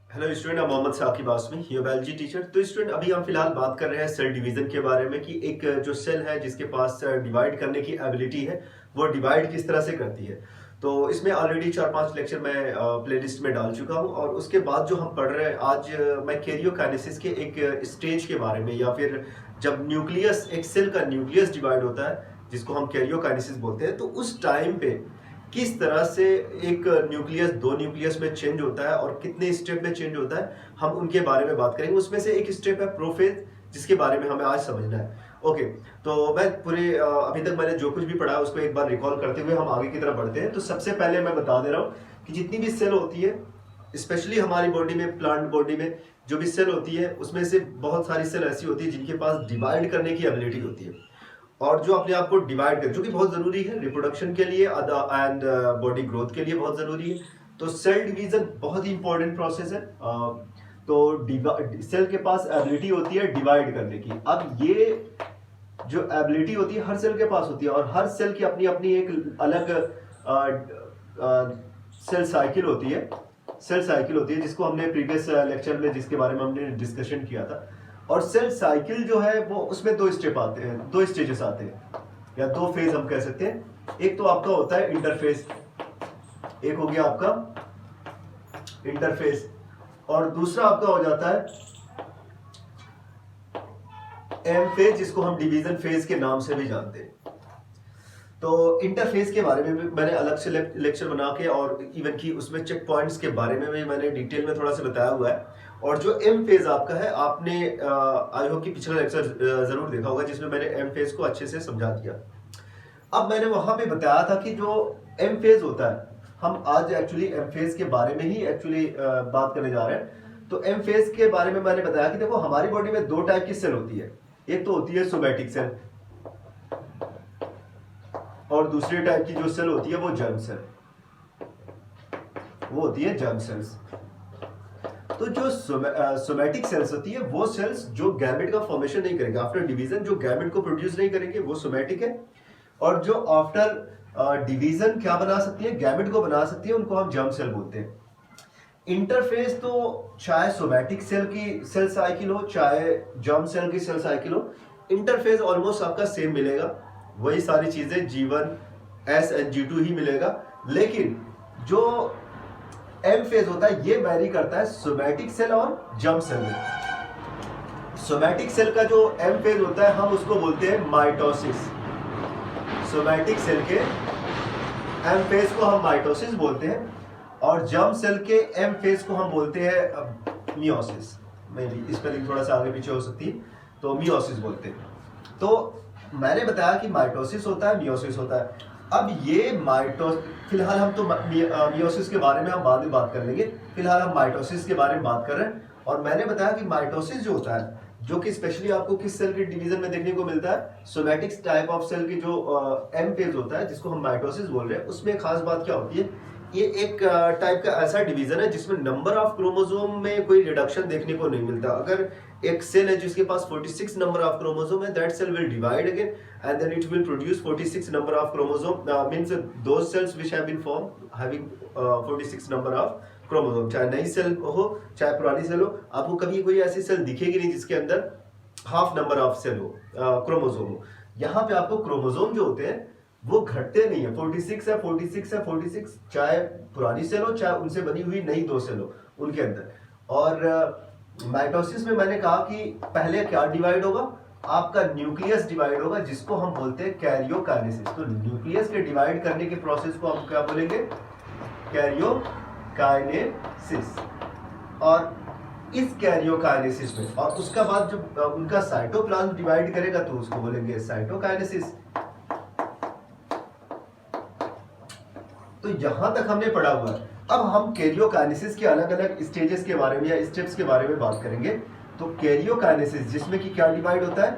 Hello student, I'm Mohammad Saqib Asmi, your biology teacher. तो student, अभी हम फिलहाल बात कर रहे हैं सेल डिवीजन के बारे में कि एक जो सेल है जिसके पास डिवाइड करने की एबिलिटी है, वो डिवाइड किस तरह से करती है। तो इसमें ऑलरेडी 4-5 लेक्चर मैं प्लेलिस्ट में डाल चुका हूँ, और उसके बाद जो हम पढ़ रहे हैं आज मैं कैरियोकाइनेसिस के एक स्टेज के बारे में, या फिर जब न्यूक्लियस, एक सेल का न्यूक्लियस डिवाइड होता है जिसको हम कैरियोकाइनेसिस बोलते हैं, तो उस टाइम पे किस तरह से एक न्यूक्लियस दो न्यूक्लियस में चेंज होता है और कितने स्टेप में चेंज होता है, हम उनके बारे में बात करेंगे। उसमें से एक स्टेप है प्रोफेज, जिसके बारे में हमें आज समझना है। ओके, तो मैं पूरे अभी तक मैंने जो कुछ भी पढ़ा है उसको एक बार रिकॉल करते हुए हम आगे की तरफ बढ़ते हैं। तो सबसे पहले मैं बता दे रहा हूँ कि जितनी भी सेल होती है, स्पेशली हमारी बॉडी में, प्लांट बॉडी में जो भी सेल होती है, उसमें से बहुत सारी सेल ऐसी होती है जिनके पास डिवाइड करने की एबिलिटी होती है, और जो अपने आप को डिवाइड कर, जो कि बहुत जरूरी है रिप्रोडक्शन के लिए एंड बॉडी ग्रोथ के लिए बहुत जरूरी है। तो सेल डिवीजन बहुत ही इंपॉर्टेंट प्रोसेस है। तो सेल के पास एबिलिटी होती है डिवाइड करने की। अब ये जो एबिलिटी होती है हर सेल के पास होती है, और हर सेल की अपनी अपनी एक अलग सेल साइकिल होती है। सेल साइकिल होती है जिसको हमने प्रीवियस लेक्चर में, जिसके बारे में हमने डिस्कशन किया था। और सेल साइकिल जो है वो, उसमें दो स्टेप आते हैं, दो स्टेजेस आते हैं, या दो फेज हम कह सकते हैं। एक तो आपका होता है इंटरफेस, एक हो गया आपका इंटरफेस, और दूसरा आपका हो जाता है एम फेज, जिसको हम डिवीजन फेज के नाम से भी जानते हैं। तो इंटरफेस के बारे में भी मैंने अलग से लेक्चर बना के, और इवन की उसमें चेक पॉइंट्स के बारे में भी मैंने डिटेल में थोड़ा सा बताया हुआ है। और जो एम फेज आपका है, आपने आई होप कि पिछला लेक्चर जरूर देखा होगा जिसमें मैंने एम फेज को अच्छे से समझा दिया। अब मैंने वहां पे बताया था कि जो एम फेज होता है, हम आज एक्चुअली एम फेज के बारे में ही एक्चुअली बात करने जा रहे हैं। तो एम फेज के बारे में मैंने बताया कि देखो, हमारी बॉडी में दो टाइप की सेल होती है। एक तो होती है सोमैटिक सेल, और दूसरी टाइप की जो सेल होती है वो जर्म सेल, वो होती है जर्म सेल्स। तो जो सोमैटिक सेल्स होती है, वो सेल्स जो गैमेट का फॉर्मेशन नहीं करेंगे आफ्टर डिवीजन, जो गैमेट को प्रोड्यूस नहीं करेंगे, वो सोमैटिक है। और जो आफ्टर डिवीजन क्या बना सकती है, गैमेट को बना सकती है, उनको हम जर्म सेल बोलते हैं। इंटरफेस तो चाहे सोमैटिक सेल की सेल साइकिल हो, चाहे जर्म सेल की सेल साइकिल हो, इंटरफेस ऑलमोस्ट आपका सेम मिलेगा। वही सारी चीजें G1 S and G2 ही मिलेगा। लेकिन जो एम फेज होता है, ये वेरी करता है सोमैटिक सेल और जर्म सेल में। सोमैटिक सेल का जो एम फेज होता है, हम उसको बोलते हैं माइटोसिस। सोमैटिक सेल के एम फेज को हम माइटोसिस बोलते हैं, और जर्म सेल के एम फेज को हम बोलते हैं मियोसिस। मे बी स्पेलिंग थोड़ा सा आगे पीछे हो सकती है, तो मियोसिस बोलते हैं। तो मैंने बताया कि माइटोसिस होता है, मियोसिस होता है। अब ये फिलहाल हम तो मियोसिस के बारे में हम बाद में बात कर लेंगे। फिलहाल हम माइटोसिस के बारे में बात कर रहे हैं। और मैंने बताया कि माइटोसिस जो होता है, जो कि स्पेशली आपको किस सेल के डिवीजन में देखने को मिलता है, सोमैटिक टाइप ऑफ सेल की जो एम फेज होता है, जिसको हम माइटोसिस बोल रहे हैं। उसमें खास बात क्या होती है, ये एक टाइप का ऐसा डिवीजन है जिसमें नंबर ऑफ क्रोमोसोम में कोई रिडक्शन देखने को नहीं मिलता। अगर एक सेल है जिसके पास 46 नंबर ऑफ क्रोमोसोम है, that cell will divide again and then it will produce 46 number of chromosome, means those cells which have been formed having 46 number of chromosome। चाहे नई सेल हो चाहे पुरानी सेल हो, आपको कभी कोई ऐसी सेल दिखेगी नहीं जिसके अंदर हाफ नंबर ऑफ सेल हो, क्रोमोसोम हो। यहाँ पे आपको क्रोमोसोम जो होते हैं वो घटते नहीं है, 46 है 46 है 46, चाहे पुरानी सेल हो चाहे उनसे बनी हुई नई दो सेल हो उनके अंदर। और माइटोसिस में मैंने कहा कि पहले क्या डिवाइड होगा, आपका न्यूक्लियस डिवाइड होगा, जिसको हम बोलते हैं कैरियोकाइनेसिस। तो न्यूक्लियस के डिवाइड करने के प्रोसेस को हम क्या बोलेंगे, कैरियोकाइनेसिस। और इस कैरियोकाइनेसिस में, और उसका बाद जब उनका साइटोप्लाज्म डिवाइड करेगा तो उसको बोलेंगे साइटोकाइनेसिस। तो यहां तक हमने पढ़ा हुआ है। अब हम कैरियोकाइनेसिस के अलग अलग स्टेजेस के बारे में या स्टेप्स के बारे में बात करेंगे। तो कैरियोकाइनेसिस जिसमें कि क्या डिवाइड होता है,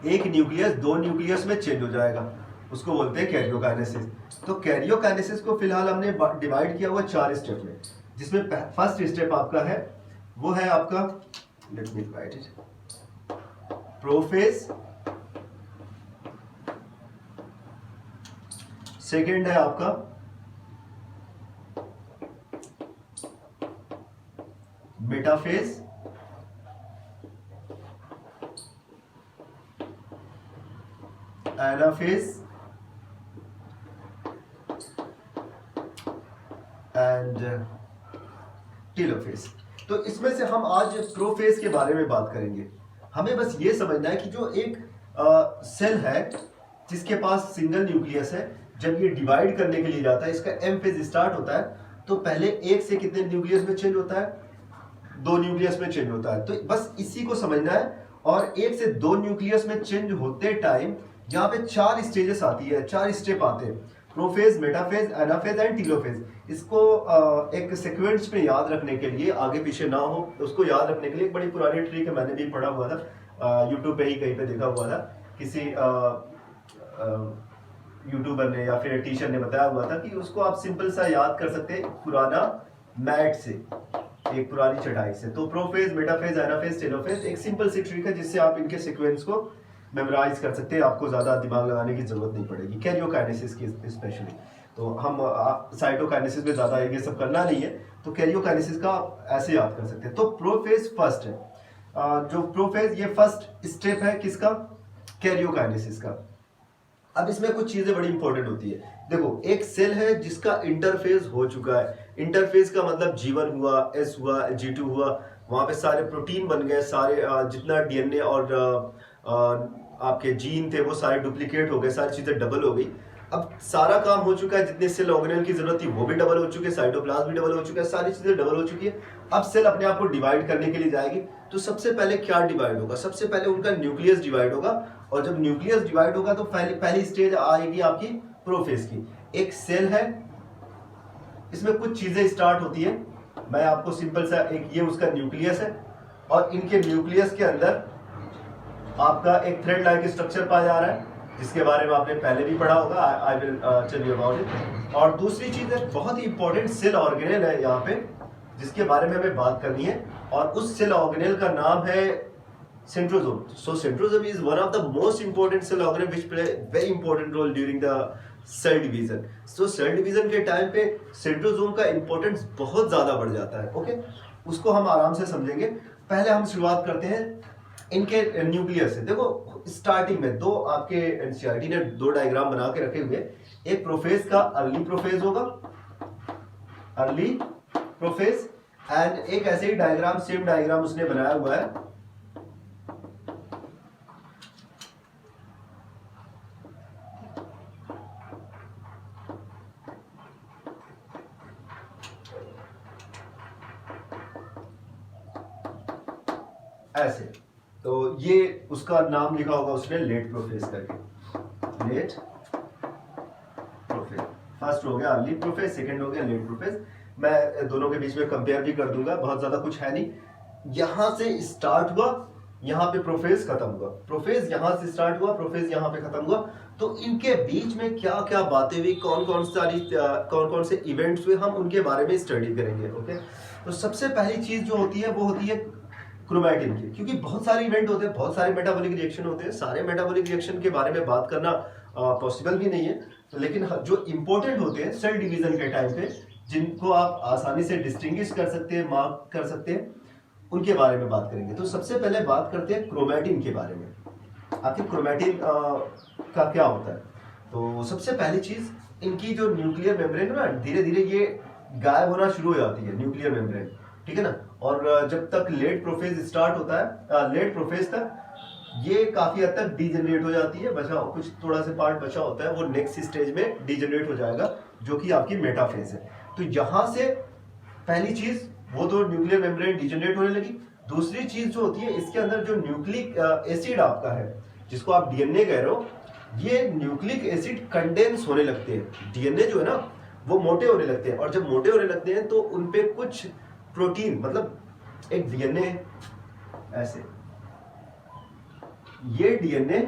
एक न्यूक्लियस दो न्यूक्लियस में चेंज हो जाएगा, उसको बोलते हैं कैरियोकाइनेसिस। तो कैरियोकाइनेसिस को फिलहाल हमने डिवाइड किया हुआ 4 स्टेप में, जिसमें फर्स्ट स्टेप आपका है, वो है आपका, let me right it, prophase. Second है आपका मेटाफेज, एनाफेज एंड टेलोफेज। तो इसमें से हम आज प्रोफेज के बारे में बात करेंगे। हमें बस ये समझना है कि जो एक सेल है जिसके पास सिंगल न्यूक्लियस है, जब ये डिवाइड करने के लिए जाता है, इसका एम फेज स्टार्ट होता है, तो पहले एक से कितने न्यूक्लियस में चेंज होता है? 2 न्यूक्लियस में चेंज होता है। तो बस इसी को समझना है। और 1 से 2 न्यूक्लियस में चेंज होते टाइम यहाँ पे 4 स्टेजेस आती है, 4 स्टेप आते हैं, prophase, metaphase, anaphase and telophase. इसको एक सीक्वेंस में याद रखने के लिए, आगे पीछे ना हो उसको याद रखने के लिए, एक बड़ी पुरानी ट्रिक है, मैंने भी पढ़ा हुआ था, यूट्यूब पे ही कहीं पे देखा हुआ था, किसी यूट्यूबर ने या फिर टीचर ने बताया हुआ था कि उसको आप सिंपल सा याद कर सकते हैं पुराना मैट से, एक पुरानी चटाई से। तो प्रोफेज, मेटाफेज, एनाफेज, टेलोफेज एक सिंपल सी ट्रिक है जिससे आप इनके सीक्वेंस को मेमोराइज कर सकते हैं, आपको ज्यादा दिमाग लगाने की जरूरत नहीं पड़ेगी, कैरियोकाइनेसिस की स्पेशली। तो हम साइटोकाइनेसिस में ज्यादा ये सब करना नहीं है, तो कैरियोकाइनेसिस का आप ऐसे याद कर सकते हैं। तो प्रोफेज फर्स्ट है, जो प्रोफेज ये फर्स्ट स्टेप है किसका? कैरियोकाइनेसिस का। अब इसमें कुछ चीजें बड़ी इंपॉर्टेंट होती है। देखो, एक सेल है जिसका इंटरफेज हो चुका है। इंटरफेज का मतलब G1 हुआ, S हुआ, G2 हुआ, वहां पे सारे प्रोटीन बन गए, सारे जितना डीएनए और आपके जीन थे वो सारे डुप्लीकेट हो गए, सारी चीजें डबल हो गई। अब सारा काम हो चुका है, जितने सेल ऑर्गेनेल की जरूरत थी वो भी डबल हो चुके हैं, साइटोप्लाज्म भी डबल हो चुका है, सारी चीजें डबल हो चुकी है। अब सेल अपने आप को डिवाइड करने के लिए जाएगी, तो सबसे पहले क्या डिवाइड होगा? सबसे पहले उनका न्यूक्लियस डिवाइड होगा, और जब न्यूक्लियस डिवाइड होगा तो पहली स्टेज आएगी आपकी प्रोफेज की। एक सेल है, इसमें कुछ चीजें स्टार्ट होती है, मैं आपको सिंपल सा, एक ये उसका न्यूक्लियस है, और इनके न्यूक्लियस के अंदर आपका एक थ्रेड लाइक स्ट्रक्चर पाया जा रहा है, जिसके बारे में आपने पहले भी पढ़ा होगा, I will tell you about it. और दूसरी चीज है, बहुत ही इंपॉर्टेंट सेल ऑर्गेनेल है यहाँ पे, जिसके बारे में हमें बात करनी है, और उस सेल ऑर्गेनेल का नाम है centrosome. So centrosome is one of the most important cell organelle which play very important role during the cell division. So cell division के टाइम पे सेंट्रोसोम का इंपॉर्टेंस बहुत ज्यादा बढ़ जाता है। ओके, उसको हम आराम से समझेंगे। पहले हम शुरुआत करते हैं इनके न्यूक्लियस से। देखो, स्टार्टिंग में दो आपके एनसीईआरटी ने 2 डायग्राम बना के रखे हुए, एक प्रोफेज का अर्ली प्रोफेज होगा, अर्ली प्रोफेज, एंड एक ऐसे ही डायग्राम, सेम डायग्राम उसने बनाया हुआ है, ऐसे। तो ये उसका नाम लिखा होगा उसने लेट प्रोफेज करके, लेट प्रोफेज। फर्स्ट हो गया अर्ली प्रोफेज, सेकंड हो गया लेट प्रोफेज। मैं दोनों के बीच में कंपेयर भी कर दूंगा, बहुत ज्यादा कुछ है नहीं। यहां से स्टार्ट हुआ, यहां पे प्रोफेज खत्म हुआ, प्रोफेज यहां से स्टार्ट हुआ, प्रोफेज यहां पे खत्म हुआ। तो इनके बीच में क्या क्या बातें हुई, कौन कौन से इवेंट्स हुए, हम उनके बारे में स्टडी करेंगे। ओके, तो सबसे पहली चीज जो होती है वो होती है क्रोमैटिन की, क्योंकि बहुत सारे इवेंट होते हैं, बहुत सारे मेटाबॉलिक रिएक्शन होते हैं, सारे मेटाबॉलिक रिएक्शन के बारे में बात करना पॉसिबल भी नहीं है, तो लेकिन जो इंपॉर्टेंट होते हैं सेल डिवीजन के टाइम पे, जिनको आप आसानी से डिस्टिंग्विश कर सकते हैं, मार्क कर सकते हैं, उनके बारे में बात करेंगे। तो सबसे पहले बात करते हैं क्रोमैटिन के बारे में। आखिर क्रोमैटिन का क्या होता है? तो सबसे पहली चीज, इनकी जो न्यूक्लियर मेम्ब्रेन है ना, धीरे धीरे ये गायब होना शुरू हो जाती है, न्यूक्लियर मेम्ब्रेन, ठीक है ना। और जब तक लेट प्रोफेज स्टार्ट होता है, लेट प्रोफेज तक ये काफी हद तक डीजनरेट हो जाती है, बचा कुछ थोड़ा सा पार्ट बचा होता है, वो नेक्स्ट स्टेज में डीजनरेट हो जाएगा, जो कि आपकी मेटाफेज है। तो यहां से पहली चीज, वो तो न्यूक्लियर मेम्ब्रेन डीजनरेट होने लगी। दूसरी चीज जो होती है, इसके अंदर जो न्यूक्लिक एसिड आपका है, जिसको आप डीएनए कह रहे हो, ये न्यूक्लिक एसिड कंडेंस होने लगते हैं। डीएनए जो है ना, वो मोटे होने लगते हैं, और जब मोटे होने लगते हैं तो उनपे कुछ प्रोटीन, मतलब एक डीएनए ऐसे, ये डीएनए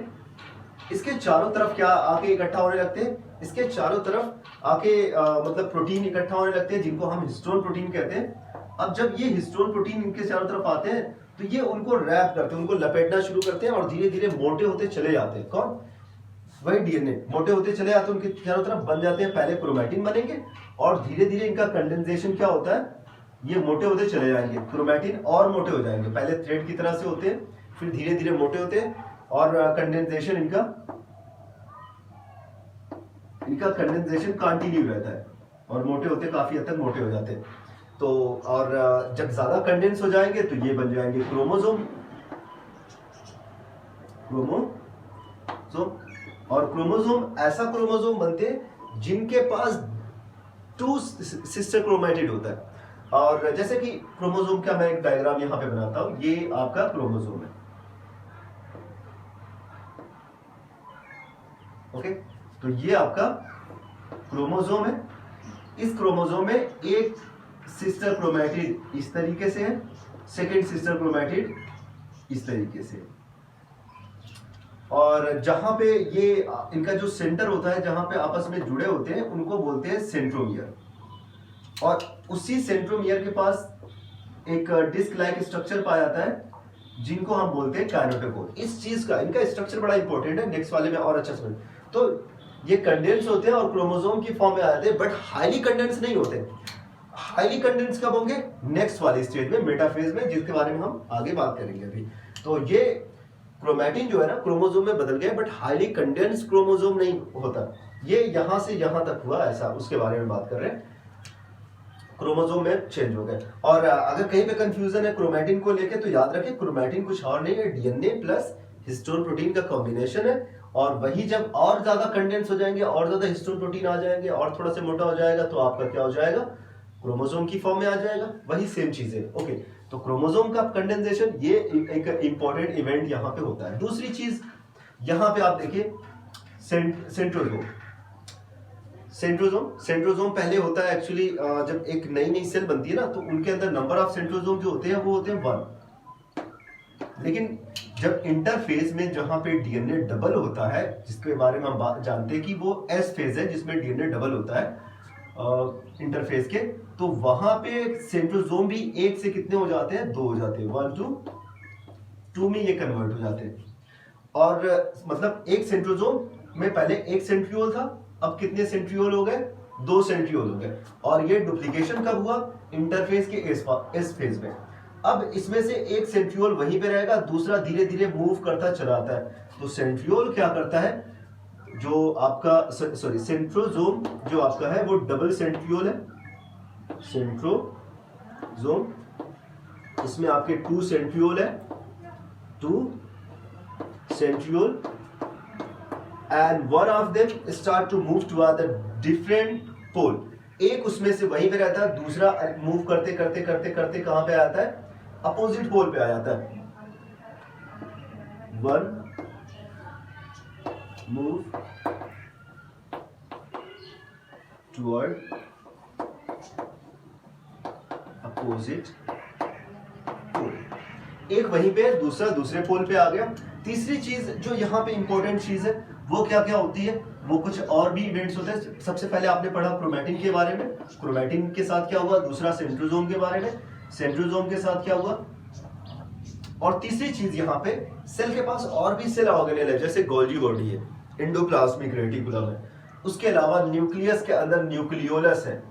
इसके चारों तरफ क्या आके इकट्ठा होने लगते हैं, इसके चारों तरफ आके मतलब प्रोटीन इकट्ठा होने लगते हैं, जिनको हम हिस्टोन प्रोटीन कहते हैं। अब जब ये हिस्टोन प्रोटीन इनके चारों तरफ आते हैं, तो ये उनको रैप करते हैं, उनको लपेटना शुरू करते हैं, और धीरे धीरे मोटे होते चले जाते हैं। कौन? वही डीएनए मोटे होते चले जाते हैं, उनके चारों तरफ बन जाते हैं। पहले क्रोमैटिन बनेंगे, और धीरे धीरे इनका कंडेंसेशन क्या होता है, ये मोटे होते चले जाएंगे, क्रोमैटिन और मोटे हो जाएंगे, पहले थ्रेड की तरह से होते हैं, फिर धीरे धीरे मोटे होते हैं, और कंडेंसेशन इनका कंडेंसेशन कंटिन्यू रहता है, और मोटे होते काफी हद तक मोटे हो जाते हैं। तो और जब ज्यादा कंडेंस हो जाएंगे तो ये बन जाएंगे क्रोमोसोम, और क्रोमोसोम ऐसा क्रोमोसोम बनते हैं जिनके पास 2 सिस्टर क्रोमैटिड होता है। और जैसे कि क्रोमोसोम का मैं एक डायग्राम यहां पे बनाता हूं, ये आपका क्रोमोसोम है, ओके। तो ये आपका क्रोमोसोम है, इस क्रोमोसोम में एक सिस्टर क्रोमैटिड इस तरीके से है, सेकेंड सिस्टर क्रोमैटिड इस तरीके से, और जहां पे ये इनका जो सेंटर होता है, जहां पे आपस में जुड़े होते हैं, उनको बोलते हैं सेंट्रोमियर। और उसी सेंट्रोमियर के पास एक डिस्क लाइक स्ट्रक्चर पाया जाता है जिनको हम बोलते हैं काइनेटोकोर। इस चीज का इनका स्ट्रक्चर बड़ा इंपॉर्टेंट है, नेक्स्ट वाले में और अच्छा समझ। तो ये कंडेंस होते हैं और क्रोमोसोम की फॉर्म में आ जाते हैं, बट हाईली कंडेंस नहीं होते। हाईली कंडेंस कब होंगे? नेक्स्ट वाले स्टेज में, मेटाफेज में, जिसके बारे में हम आगे बात करेंगे अभी। तो ये क्रोमैटिन जो है ना क्रोमोसोम में बदल गया, बट हाईली कंडेंस क्रोमोसोम नहीं होता। ये यहां से यहां तक हुआ ऐसा, उसके बारे में बात कर रहे हैं। क्रोमोसोम में चेंज हो गए। और अगर कहीं पे कंफ्यूजन है क्रोमैटिन को लेके, तो याद रखें क्रोमैटिन कुछ और नहीं है, डीएनए प्लस हिस्टोन प्रोटीन का कॉम्बिनेशन है। और वही जब और ज्यादा कंडेंस हो जाएंगे, और ज्यादा हिस्टोन प्रोटीन आ जाएंगे, और थोड़ा सा मोटा हो जाएगा, तो आपका क्या हो जाएगा? क्रोमोसोम की फॉर्म में आ जाएगा। वही सेम चीज है, ओके। तो क्रोमोसोम का कंडेंसेशन ये एक इंपॉर्टेंट इवेंट यहाँ पे होता है। दूसरी चीज यहाँ पे आप देखिए सेंट्रोजोम। सेंट्रोजोम पहले होता है एक्चुअली, जब एक नई सेल बनती है ना, तो उनके अंदर नंबर ऑफ सेंट्रोजोम जो होते हैं वो होते हैं 1। लेकिन जब इंटरफेज में जहां पे डीएनए डबल होता है, जिसके बारे में हम जानते हैं कि वो एस फेज है जिसमें डीएनए डबल होता है इंटरफेस के, तो वहां पे सेंट्रोजोम भी 1 से कितने हो जाते हैं? 2 हो जाते हैं, 1 to 2 में ये कन्वर्ट हो जाते हैं। और मतलब एक सेंट्रोजोम में पहले एक सेंट्रियोल था, अब कितने सेंट्रियोल हो गए? 2 सेंट्रियोल हो गए। और ये डुप्लीकेशन कब हुआ? इंटरफेस के एस फेज में। अब इसमें से एक सेंट्रियोल वहीं पे रहेगा, दूसरा धीरे धीरे मूव करता चला आता है। तो सेंट्रियोल क्या करता है? जो आपका सेंट्रोजोम जो आपका है वो डबल सेंट्रियोल है, सेंट्रोजोम। इसमें आपके 2 सेंट्रियोल है, 2 centriole, and one of them start to move toward the different pole। एक उसमें से वहीं पे रहता है, दूसरा मूव करते करते करते करते कहां पे आता है? अपोजिट पोल पे आ जाता है। One move toward opposite pole. एक वहीं पे, दूसरा दूसरे पोल पे आ गया। तीसरी चीज जो यहाँ पे इंपॉर्टेंट चीज है वो क्या क्या होती है? वो कुछ और भी इवेंट्स होते हैं। सबसे पहले आपने पढ़ा क्रोमैटिन के बारे में, क्रोमैटिन के साथ क्या हुआ? दूसरा सेंट्रोजोम के बारे में, सेंट्रोजोम के साथ क्या हुआ? और तीसरी चीज यहाँ पे सेल के पास और भी सेल ऑर्गेनेल है, जैसे गोल्जी बॉडी है, एंडोप्लाज्मिक रेटिकुलम है, उसके अलावा न्यूक्लियस के अंदर न्यूक्लियोलस है,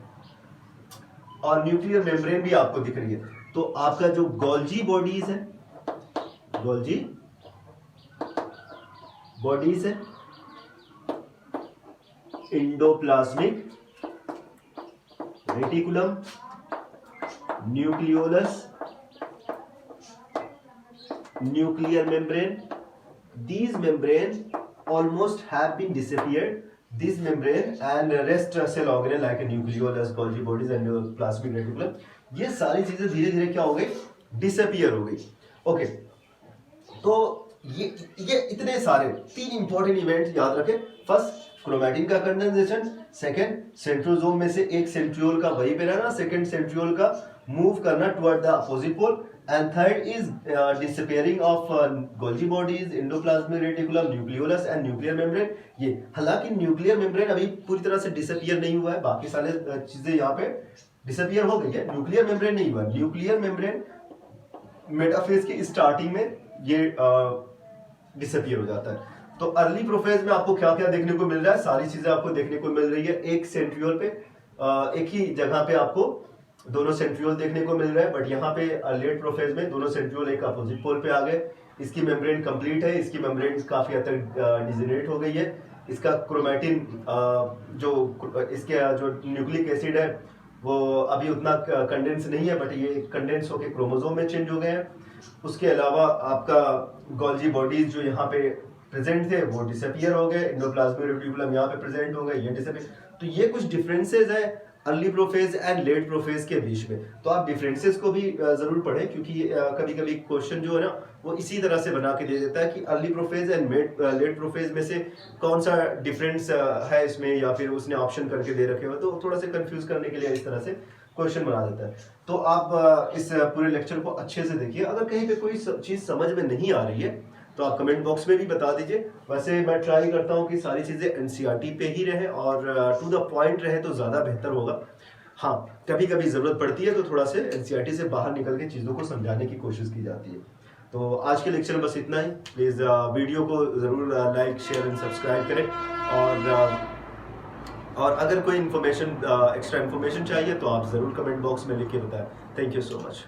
और न्यूक्लियर मेम्ब्रेन भी आपको दिख रही है। तो आपका जो गोल्जी बॉडीज है, गोल्जी बॉडीज है, endoplasmic reticulum, nucleolus, nuclear membrane, these membrane almost have been disappeared, this membrane and rest cell organelle like nucleolus, Golgi bodies and plasmic reticulum, ये सारी चीजें धीरे धीरे क्या हो गई? डिसअपियर हो गई। ओके, तो ये इतने सारे 3 इंपॉर्टेंट इवेंट याद रखें। फर्स्ट क्रोमैटिन का कंडेंसेशन, सेकंड सेंट्रोजोम में से एक सेंट्रियोल का वहीं पे रहना, सेकंड सेंट्रियोल का मूव करना toward the opposite pole, and third is disappearing of Golgi bodies, endoplasmic reticulum, nucleolus and nuclear membrane। ये हालांकि न्यूक्लियर मेम्ब्रेन अभी पूरी तरह से डिसअपियर नहीं हुआ है, बाकी सारे चीजें यहाँ पे डिसअपियर हो गई है, न्यूक्लियर मेम्ब्रेन नहीं हुआ। न्यूक्लियर मेम्ब्रेन मेटाफेज की स्टार्टिंग में ये डिसअपियर हो जाता है। तो अर्ली प्रोफेज में आपको क्या क्या देखने को मिल रहा है? सारी चीजें आपको देखने को मिल रही है। एक सेंट्रियोल पे एक ही जगह पे आपको दोनों सेंट्रियोल देखने को मिल रहा है, बट यहाँ पे लेट प्रोफेज में दोनों सेंट्रियोल एक अपोजिट पोल पे आ गए। इसकी मेम्ब्रेन कंप्लीट है, इसकी मेम्ब्रेन काफ़ी हद तक डिजेनरेट हो गई है। इसका क्रोमैटिन जो इसके जो न्यूक्लिक एसिड है वो अभी उतना कंडेंस नहीं है, बट ये कंडेंस होकर क्रोमोसोम में चेंज हो गए हैं। उसके अलावा आपका गोल्जी बॉडीज जो यहाँ पे प्रेजेंट थे वो डिसअपियर हो गए, एंडोप्लाज्मिक रेटिकुलम यहाँ पे प्रेजेंट हो गए, ये डिसअपियर। तो ये कुछ डिफरेंसेस है early prophase and let prophase के बीच में। तो आप डिफरेंसेस को भी जरूर पढ़ें, क्योंकि कभी कभी क्वेश्चन जो है ना वो इसी तरह से बना के दे देता है कि early prophase and let prophase में से कौन सा डिफरेंस है इसमें, या फिर उसने ऑप्शन करके दे रखे हो, तो थोड़ा सा कंफ्यूज करने के लिए इस तरह से क्वेश्चन बना देता है। तो आप इस पूरे लेक्चर को अच्छे से देखिए। अगर कहीं पे कोई चीज समझ में नहीं आ रही है तो आप कमेंट बॉक्स में भी बता दीजिए। वैसे मैं ट्राई करता हूँ कि सारी चीज़ें एनसीईआरटी पे ही रहे और टू द पॉइंट रहे तो ज़्यादा बेहतर होगा। हाँ, कभी कभी ज़रूरत पड़ती है तो थोड़ा से एनसीईआरटी से बाहर निकल के चीज़ों को समझाने की कोशिश की जाती है। तो आज के लेक्चर में बस इतना ही। प्लीज़ वीडियो को ज़रूर लाइक शेयर एंड सब्सक्राइब करें, और अगर कोई इन्फॉर्मेशन एक्स्ट्रा इन्फॉर्मेशन चाहिए तो आप ज़रूर कमेंट बॉक्स में लिख के बताएं। Thank you so much.